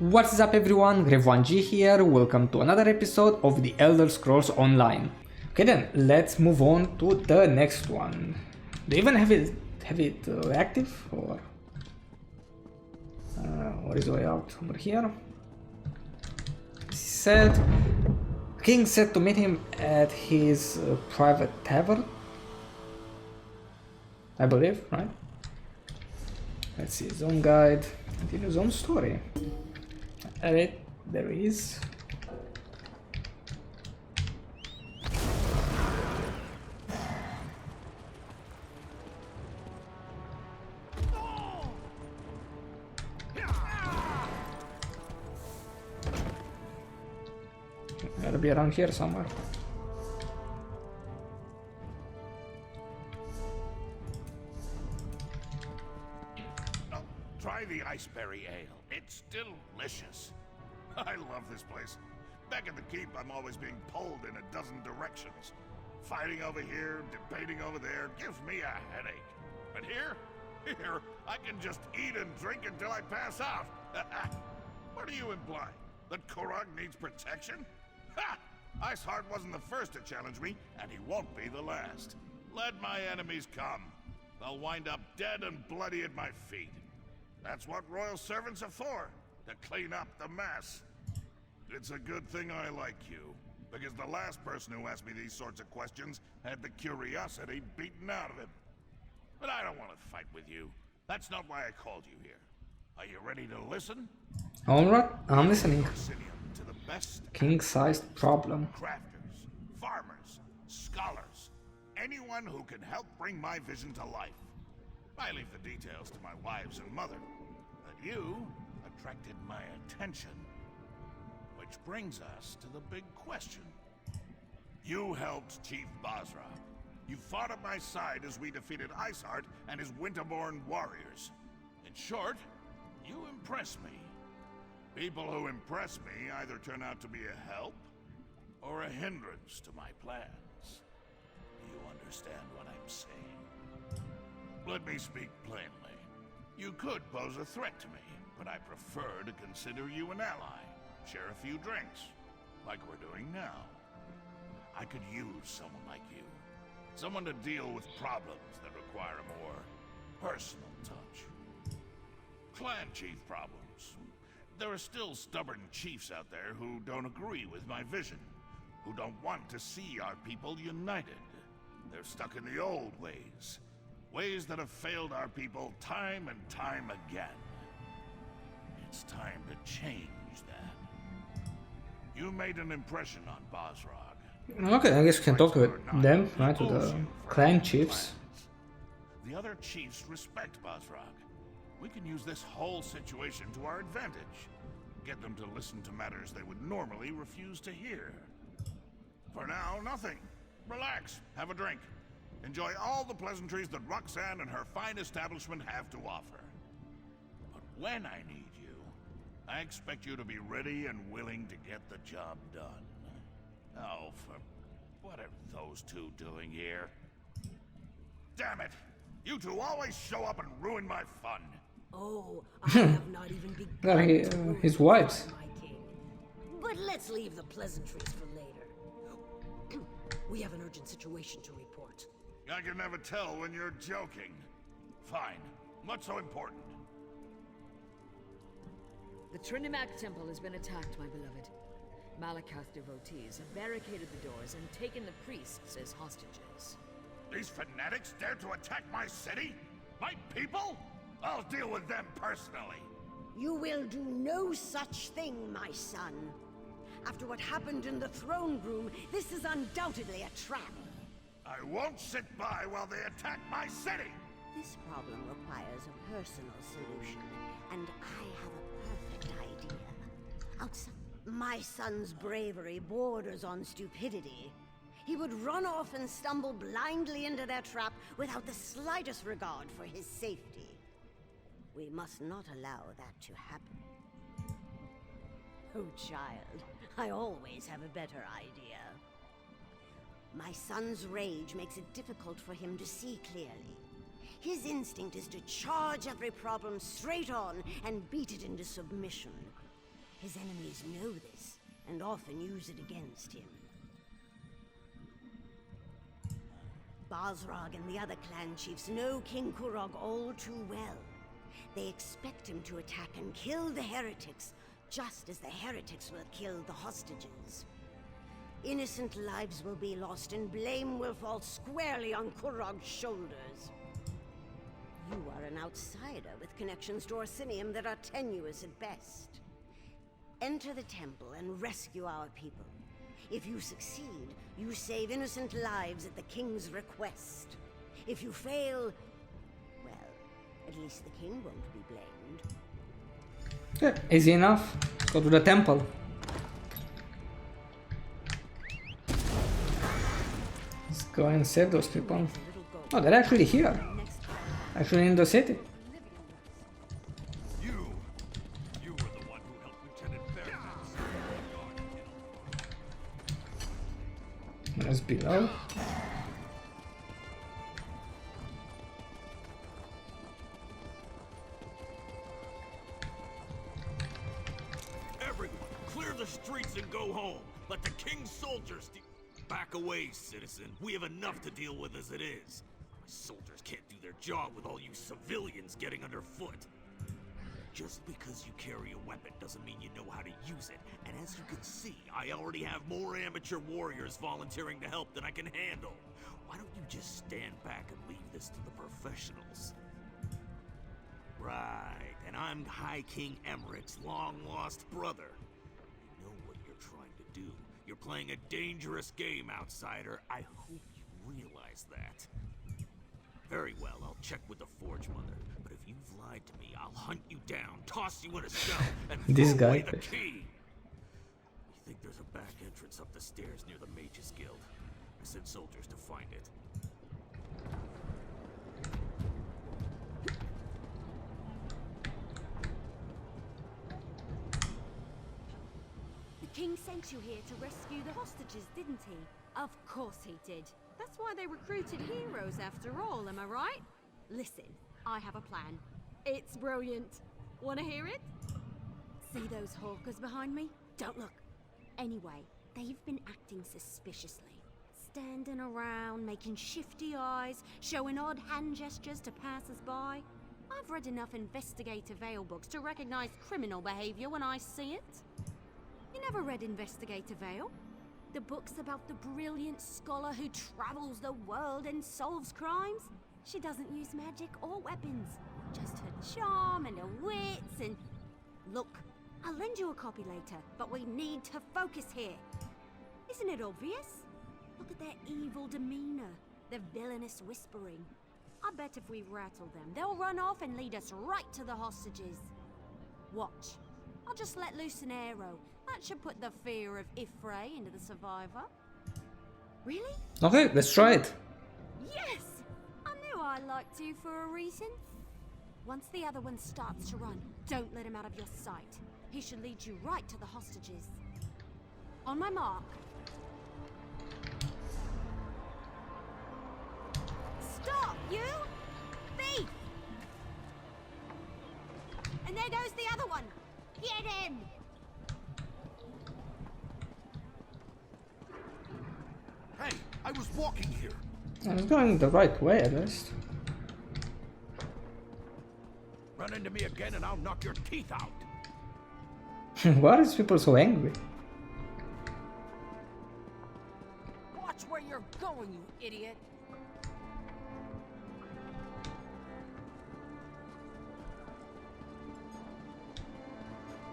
What is up everyone, Rev1G here, welcome to another episode of the Elder Scrolls Online. Okay then, let's move on to the next one. Do you even have it active or what is the way out over here? King said to meet him at his private tavern, I believe, right? Let's see, zone guide, continue zone story. Alright, there he is. Gotta be around here somewhere. Try the iceberry ale. It's delicious. I love this place. Back at the keep, I'm always being pulled in a dozen directions. Fighting over here, debating over there, gives me a headache. But here, I can just eat and drink until I pass out. What do you imply? That Korog needs protection? Ha! Iceheart wasn't the first to challenge me, and he won't be the last. Let my enemies come. They'll wind up dead and bloody at my feet. That's what royal servants are for, to clean up the mess. It's a good thing I like you, because the last person who asked me these sorts of questions had the curiosity beaten out of him. But I don't want to fight with you. That's not why I called you here. Are you ready to listen? Alright, I'm listening. To the best King-sized problem. crafters, farmers, scholars, anyone who can help bring my vision to life. I leave the details to my wives and mother, but you attracted my attention. Which brings us to the big question. You helped Chief Basra. You fought at my side as we defeated Iceheart and his Winterborn warriors. In short, you impress me. People who impress me either turn out to be a help or a hindrance to my plans. Do you understand what I'm saying? Let me speak plainly. You could pose a threat to me, but I prefer to consider you an ally. Share a few drinks, like we're doing now. I could use someone like you. Someone to deal with problems that require a more personal touch. Clan chief problems. There are still stubborn chiefs out there who don't agree with my vision, who don't want to see our people united. They're stuck in the old ways. Ways that have failed our people time and time again. It's time to change that. You made an impression on Basrog. Okay, I guess we can talk to them, right? To the clan chiefs. The other chiefs respect Basrog. We can use this whole situation to our advantage. Get them to listen to matters they would normally refuse to hear. For now, nothing. Relax, have a drink. Enjoy all the pleasantries that Roxanne and her fine establishment have to offer. But when I need you, I expect you to be ready and willing to get the job done. Oh, what are those two doing here? Damn it! You two always show up and ruin my fun. Oh, I have not even begun His wives. my king. But let's leave the pleasantries for later. We have an urgent situation to report. I can never tell when you're joking. Fine. What's so important? The ZeniMax temple has been attacked, my beloved. Malakath devotees have barricaded the doors and taken the priests as hostages. These fanatics dare to attack my city? My people? I'll deal with them personally. You will do no such thing, my son. After what happened in the throne room, this is undoubtedly a trap. I won't sit by while they attack my city! This problem requires a personal solution, and I have a perfect idea. Outside, my son's bravery borders on stupidity. He would run off and stumble blindly into their trap without the slightest regard for his safety. We must not allow that to happen. Oh, child, I always have a better idea. My son's rage makes it difficult for him to see clearly. His instinct is to charge every problem straight on and beat it into submission. His enemies know this, and often use it against him. Basrag and the other clan chiefs know King Kurog all too well. They expect him to attack and kill the heretics, just as the heretics will kill the hostages. Innocent lives will be lost and blame will fall squarely on Kurog's shoulders. You are an outsider with connections to Orsinium that are tenuous at best. Enter the temple and rescue our people. If you succeed, you save innocent lives at the king's request. If you fail, well, at least the king won't be blamed. Yeah, easy enough. Let's go to the temple. Let's go and save those people. Oh, they're actually here. Actually in the city. You were the one who helped Lieutenant Fairfax. Let's below. Everyone, clear the streets and go home. Let the king's soldiers back away, citizen. We have enough to deal with as it is. My soldiers can't do their job with all you civilians getting underfoot. Just because you carry a weapon doesn't mean you know how to use it. And as you can see, I already have more amateur warriors volunteering to help than I can handle. Why don't you just stand back and leave this to the professionals? Right, and I'm High King Emmerich's long-lost brother. I know what you're trying to do. You're playing a dangerous game, outsider. I hope you realize that. Very well, I'll check with the Forge Mother. But if you've lied to me, I'll hunt you down, toss you in a cell, and This throw away guy. the key. You think there's a back entrance up the stairs near the Mages Guild? I sent soldiers to find it. The king sent you here to rescue the hostages, didn't he? Of course he did. That's why they recruited heroes after all, am I right? Listen, I have a plan. It's brilliant. Wanna hear it? See those hawkers behind me? Don't look. Anyway, they've been acting suspiciously. Standing around, making shifty eyes, showing odd hand gestures to passers-by. I've read enough Investigator Vale books to recognize criminal behavior when I see it. You never read Investigator Vale? The book's about the brilliant scholar who travels the world and solves crimes. She doesn't use magic or weapons. Just her charm and her wits and... Look, I'll lend you a copy later, but we need to focus here. Isn't it obvious? Look at their evil demeanor, their villainous whispering. I bet if we rattle them, they'll run off and lead us right to the hostages. Watch. I'll just let loose an arrow. That should put the fear of Ifray into the survivor. Really? Okay, let's try it. Yes! I knew I liked you for a reason. Once the other one starts to run, don't let him out of your sight. He should lead you right to the hostages. On my mark. Stop, you! Thief! And there goes the other one! Get him! Hey, I was walking here. I was going the right way at least. Run into me again and I'll knock your teeth out. Why are these people so angry? Watch where you're going, you idiot!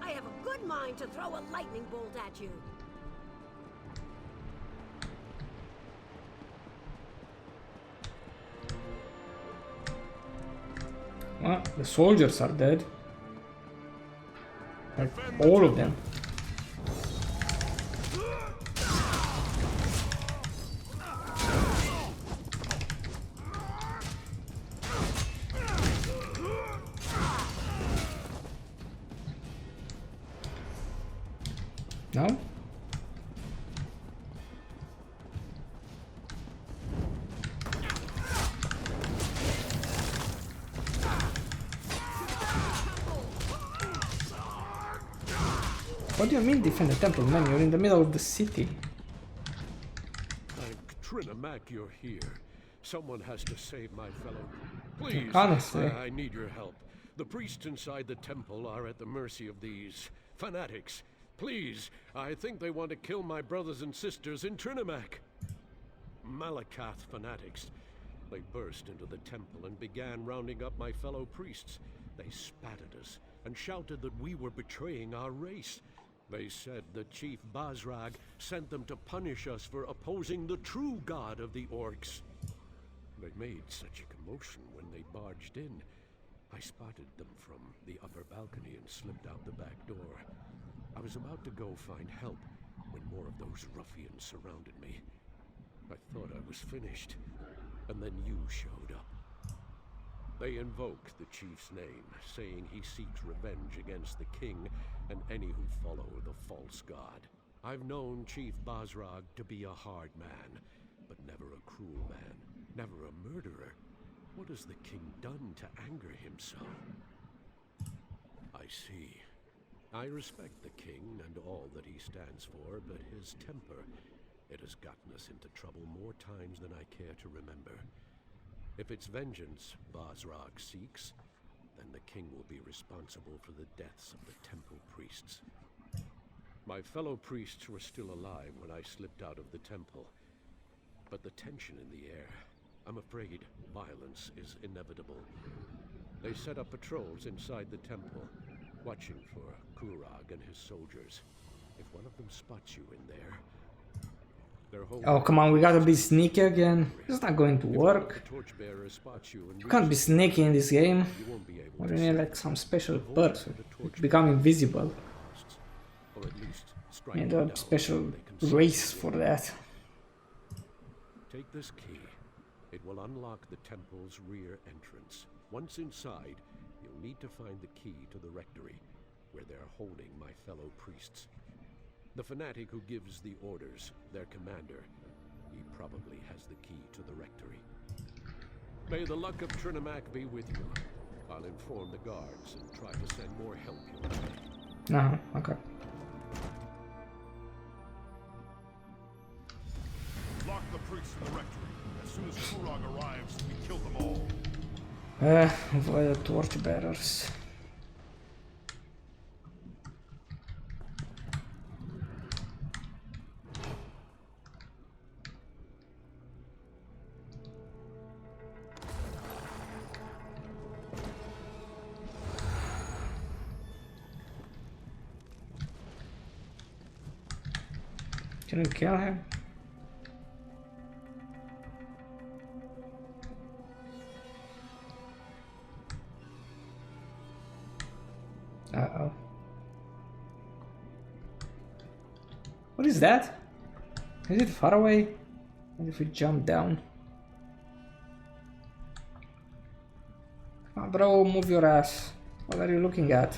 I have a good mind to throw a lightning bolt at you. Well, the soldiers are dead. Like, all of them. No? What do you mean defend the temple, man? You're in the middle of the city. Thank Trinimac you're here. Someone has to save my fellow. Please, Honestly. I need your help. The priests inside the temple are at the mercy of these fanatics. Please, I think they want to kill my brothers and sisters in Trinimac. Malakath fanatics. They burst into the temple and began rounding up my fellow priests. They spat at us and shouted that we were betraying our race. They said that Chief Basrag sent them to punish us for opposing the true god of the orcs. They made such a commotion when they barged in. I spotted them from the upper balcony and slipped out the back door. I was about to go find help when more of those ruffians surrounded me. I thought I was finished, and then you showed up. They invoke the chief's name, saying he seeks revenge against the king and any who follow the false god. I've known Chief Basrag to be a hard man, but never a cruel man, never a murderer. What has the king done to anger him so? I see. I respect the king and all that he stands for, but his temper, it has gotten us into trouble more times than I care to remember. If it's vengeance Basrag seeks, then the king will be responsible for the deaths of the temple priests. My fellow priests were still alive when I slipped out of the temple, but the tension in the air, I'm afraid violence is inevitable. They set up patrols inside the temple, watching for Kurag and his soldiers. If one of them spots you in there, they're holding... Oh, come on, we gotta be sneaky again. It's not going to work. You can't be sneaky in this game. Or you need like some special person to become invisible. Or at least You need a special race for that. Take this key. It will unlock the temple's rear entrance. Once inside, you'll need to find the key to the rectory, where they're holding my fellow priests. The fanatic who gives the orders, their commander, he probably has the key to the rectory. May the luck of Trinimac be with you. I'll inform the guards and try to send more help your way. Okay. Lock the priests in the rectory. As soon as Kurag arrives, we kill them all. Avoid the torchbearers. Can we kill him? Uh-oh. What is that? Is it far away? And if we jump down? Come on, bro, move your ass. What are you looking at?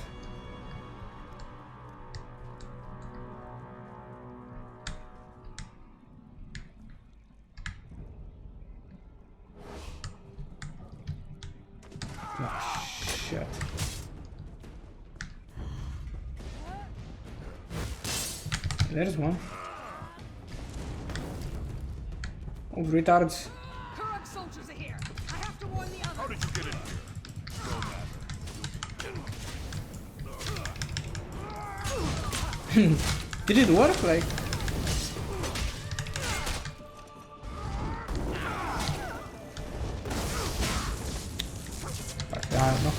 Oh, shit. There's one. Oh, retards. Kurag soldiers are here. I have to warn the others. How did you get in here? No matter. Did it work? Like... I don't know.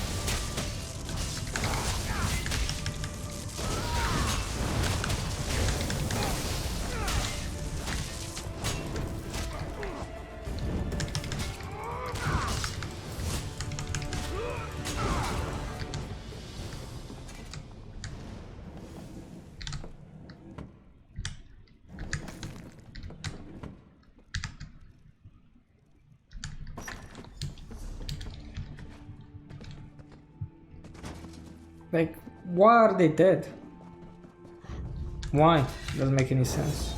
Like, why are they dead? Why? Doesn't make any sense.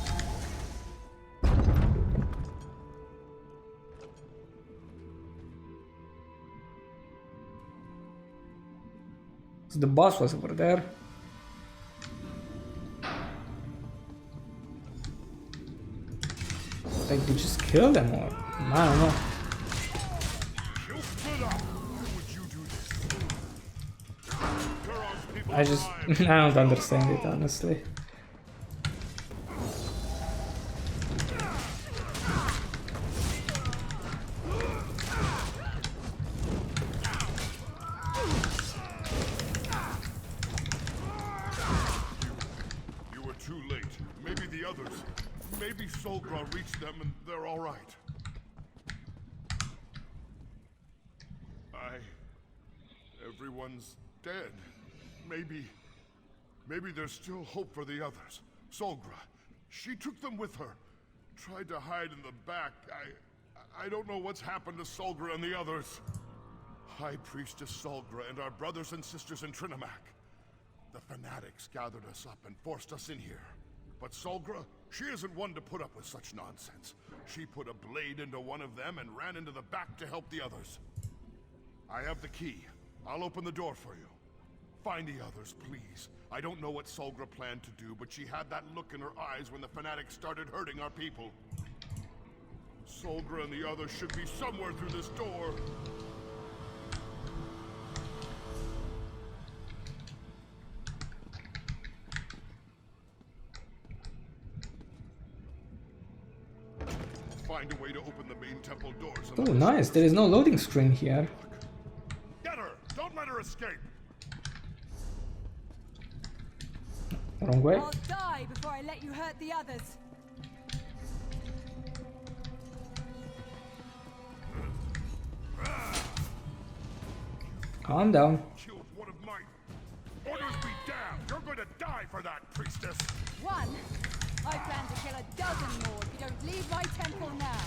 So the boss was over there. Like, they just kill them, or I don't know. You'll split up. Why would you do this? Turon's people I just arrived. I don't understand it, honestly. You were too late. Maybe the others. Maybe Solgra reached them and they're all right. Everyone's dead. Maybe there's still hope for the others. Solgra, she took them with her. Tried to hide in the back. I don't know what's happened to Solgra and the others. High Priestess Solgra and our brothers and sisters in Trinimac. The fanatics gathered us up and forced us in here. But Solgra, she isn't one to put up with such nonsense. She put a blade into one of them and ran into the back to help the others. I have the key. I'll open the door for you. Find the others, please. I don't know what Solgra planned to do, but she had that look in her eyes when the fanatics started hurting our people. Solgra and the others should be somewhere through this door. Find a way to open the main temple doors. Oh, nice. There is no loading screen here. Get her! Don't let her escape! Wrong way. I'll die before I let you hurt the others. Calm down. Killed one of mine. Orders be damned! You're going to die for that, priestess! One? I plan to kill a dozen more if you don't leave my temple now.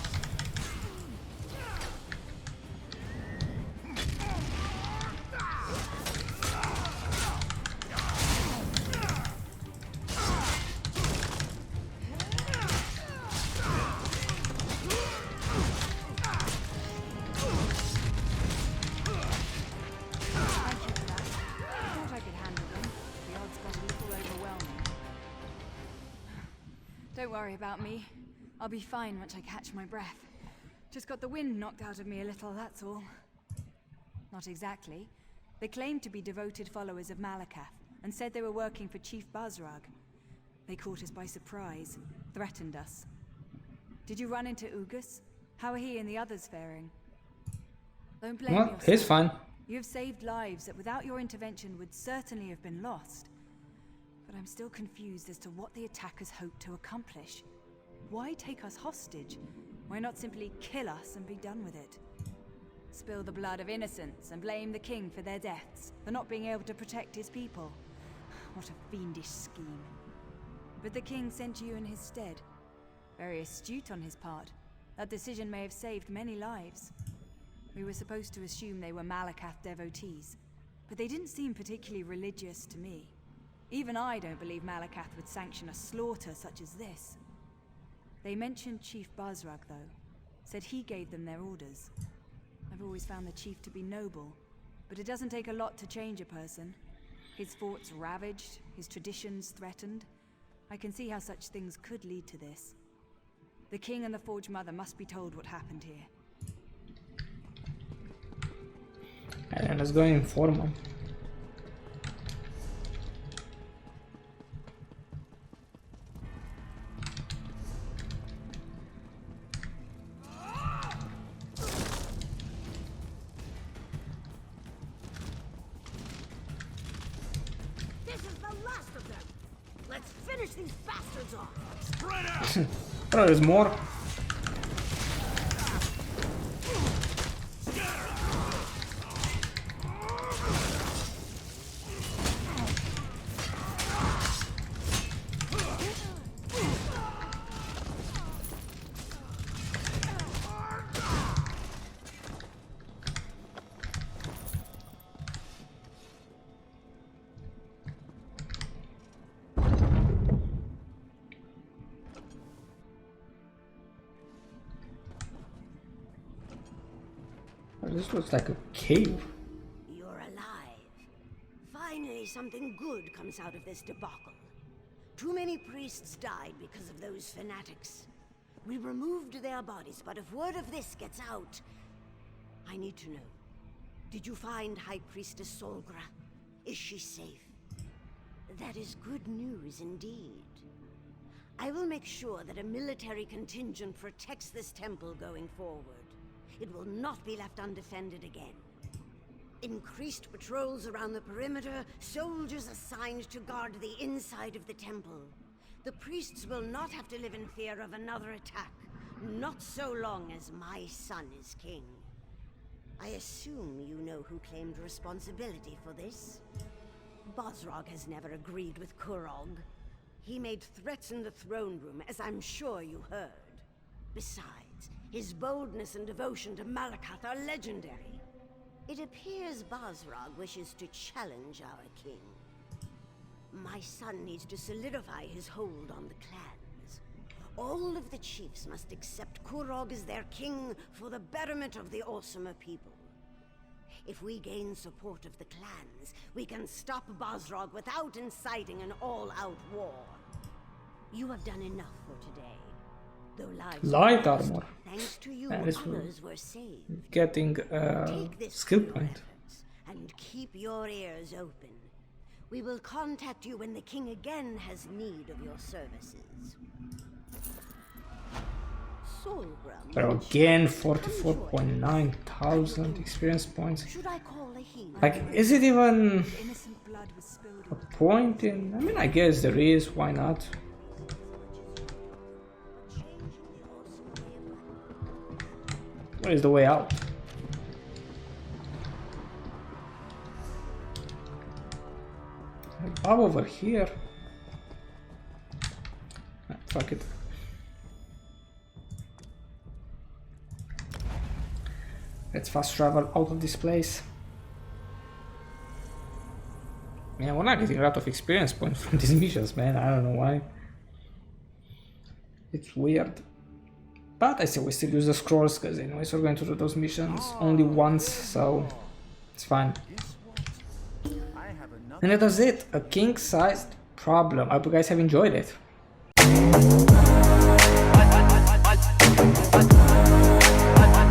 Don't worry about me. I'll be fine once I catch my breath. Just got the wind knocked out of me a little, that's all. Not exactly. They claimed to be devoted followers of Malakath, and said they were working for Chief Bazrag. They caught us by surprise, threatened us. Did you run into Ugus? How are he and the others faring? Don't blame Well, yourself. he's fine. You have saved lives that without your intervention would certainly have been lost. But I'm still confused as to what the attackers hope to accomplish. Why take us hostage? Why not simply kill us and be done with it? Spill the blood of innocents and blame the king for their deaths, for not being able to protect his people. What a fiendish scheme. But the king sent you in his stead. Very astute on his part. That decision may have saved many lives. We were supposed to assume they were Malakath devotees, but they didn't seem particularly religious to me. Even I don't believe Malakath would sanction a slaughter such as this. They mentioned Chief Bazrag, though. Said he gave them their orders. I've always found the chief to be noble, but it doesn't take a lot to change a person. His forts ravaged, his traditions threatened. I can see how such things could lead to this. The king and the Forge Mother must be told what happened here. And let's go inform him. This is the last of them. Let's finish these bastards off. Spread out! Oh, there's more. This looks like a cave. You're alive. Finally, something good comes out of this debacle. Too many priests died because of those fanatics. We removed their bodies, but if word of this gets out, I need to know. Did you find High Priestess Solgra? Is she safe? That is good news indeed. I will make sure that a military contingent protects this temple going forward. It will not be left undefended again. Increased patrols around the perimeter, soldiers assigned to guard the inside of the temple. The priests will not have to live in fear of another attack, not so long as my son is king. I assume you know who claimed responsibility for this? Bosrog has never agreed with Kurog. He made threats in the throne room, as I'm sure you heard. Besides, his boldness and devotion to Malakath are legendary. It appears Bosrog wishes to challenge our king. My son needs to solidify his hold on the clans. All of the chiefs must accept Kurog as their king for the betterment of the Orsimer people. If we gain support of the clans, we can stop Bosrog without inciting an all-out war. You have done enough for today. Though lives Light were lost, armor. thanks to you, And it's others were saved. getting Take this skill for your point. efforts, and keep your ears open. We will contact you when the king again has need of your services. Solgram, But again, 44.9 thousand experience points. should I call a healer? Like, is it even Innocent blood was spilled. a point in? I mean, I guess there is. Why not? Where is the way out? Up over here. Ah, fuck it. Let's fast travel out of this place. Man, we're not getting a lot of experience points from these missions, man. I don't know why. It's weird. But I say we still use the scrolls, because anyways we're going to do those missions only once, so it's fine. And that was it, a king-sized problem. I hope you guys have enjoyed it.